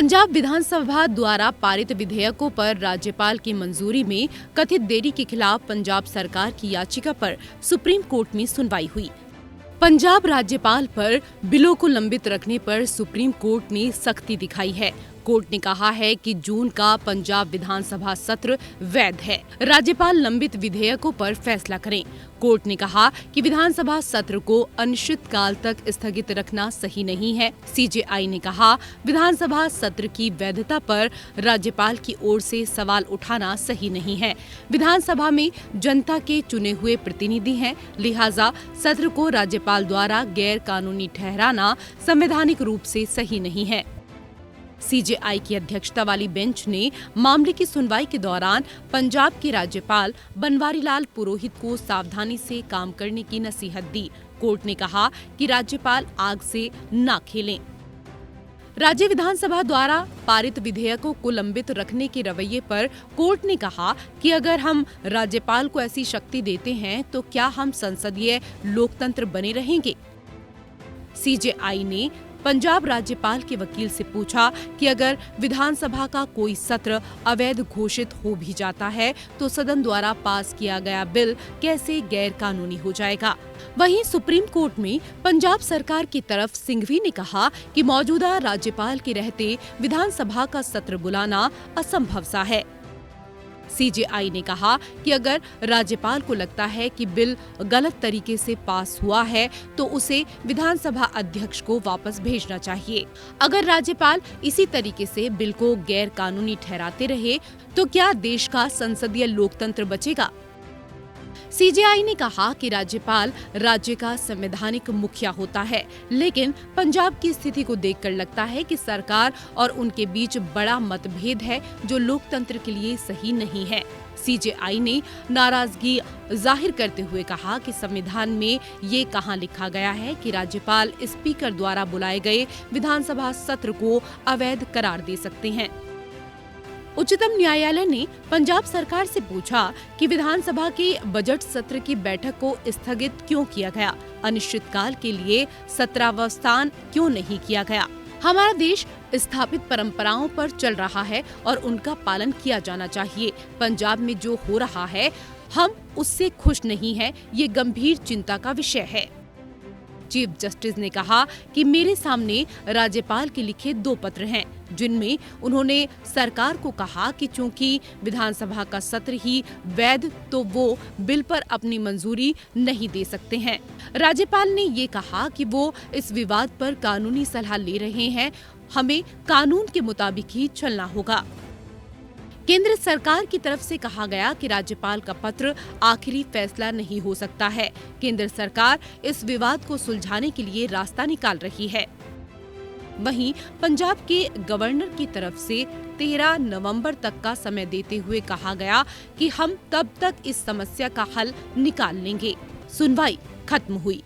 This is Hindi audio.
पंजाब विधानसभा द्वारा पारित विधेयकों पर राज्यपाल की मंजूरी में कथित देरी के खिलाफ पंजाब सरकार की याचिका पर सुप्रीम कोर्ट में सुनवाई हुई। पंजाब राज्यपाल पर बिलों को लंबित रखने पर सुप्रीम कोर्ट ने सख्ती दिखाई है। कोर्ट ने कहा है कि जून का पंजाब विधानसभा सत्र वैध है। राज्यपाल लंबित विधेयकों पर फैसला करें। कोर्ट ने कहा कि विधानसभा सत्र को अनिश्चित काल तक स्थगित रखना सही नहीं है। सीजेआई ने कहा, विधानसभा सत्र की वैधता पर राज्यपाल की ओर से सवाल उठाना सही नहीं है। विधानसभा में जनता के चुने हुए प्रतिनिधि हैं, लिहाजा सत्र को राज्यपाल द्वारा गैर कानूनी ठहराना संवैधानिक रूप से सही नहीं है। सीजेआई की अध्यक्षता वाली बेंच ने मामले की सुनवाई के दौरान पंजाब के राज्यपाल बनवारी लाल पुरोहित को सावधानी से काम करने की नसीहत दी। कोर्ट ने कहा कि राज्यपाल आग से ना खेलें। राज्य विधानसभा द्वारा पारित विधेयकों को लंबित रखने के रवैये पर कोर्ट ने कहा कि अगर हम राज्यपाल को ऐसी शक्ति देते हैं तो क्या हम संसदीय लोकतंत्र बने रहेंगे? सीजेआई ने पंजाब राज्यपाल के वकील से पूछा कि अगर विधानसभा का कोई सत्र अवैध घोषित हो भी जाता है तो सदन द्वारा पास किया गया बिल कैसे गैर कानूनी हो जाएगा। वहीं सुप्रीम कोर्ट में पंजाब सरकार की तरफ सिंघवी ने कहा कि मौजूदा राज्यपाल के रहते विधानसभा का सत्र बुलाना असंभव सा है। सीजेआई ने कहा कि अगर राज्यपाल को लगता है कि बिल गलत तरीके से पास हुआ है तो उसे विधानसभा अध्यक्ष को वापस भेजना चाहिए। अगर राज्यपाल इसी तरीके से बिल को गैर कानूनी ठहराते रहे तो क्या देश का संसदीय लोकतंत्र बचेगा? सीजेआई ने कहा कि राज्यपाल राज्य का संवैधानिक मुखिया होता है, लेकिन पंजाब की स्थिति को देखकर लगता है कि सरकार और उनके बीच बड़ा मतभेद है जो लोकतंत्र के लिए सही नहीं है। सीजेआई ने नाराजगी जाहिर करते हुए कहा कि संविधान में ये कहाँ लिखा गया है कि राज्यपाल स्पीकर द्वारा बुलाए गए विधानसभा सत्र को अवैध करार दे सकते हैं। उच्चतम न्यायालय ने पंजाब सरकार से पूछा कि विधानसभा के बजट सत्र की बैठक को स्थगित क्यों किया गया, अनिश्चितकाल के लिए सत्रावसान क्यों नहीं किया गया। हमारा देश स्थापित परंपराओं पर चल रहा है और उनका पालन किया जाना चाहिए। पंजाब में जो हो रहा है हम उससे खुश नहीं हैं, ये गंभीर चिंता का विषय है। चीफ जस्टिस ने कहा कि मेरे सामने राज्यपाल के लिखे 2 पत्र हैं, जिनमें उन्होंने सरकार को कहा कि चूंकि विधानसभा का सत्र ही वैध तो वो बिल पर अपनी मंजूरी नहीं दे सकते हैं। राज्यपाल ने ये कहा कि वो इस विवाद पर कानूनी सलाह ले रहे हैं, हमें कानून के मुताबिक ही चलना होगा। केंद्र सरकार की तरफ से कहा गया कि राज्यपाल का पत्र आखिरी फैसला नहीं हो सकता है। केंद्र सरकार इस विवाद को सुलझाने के लिए रास्ता निकाल रही है। वहीं पंजाब के गवर्नर की तरफ से 13 नवंबर तक का समय देते हुए कहा गया कि हम तब तक इस समस्या का हल निकाल लेंगे। सुनवाई खत्म हुई।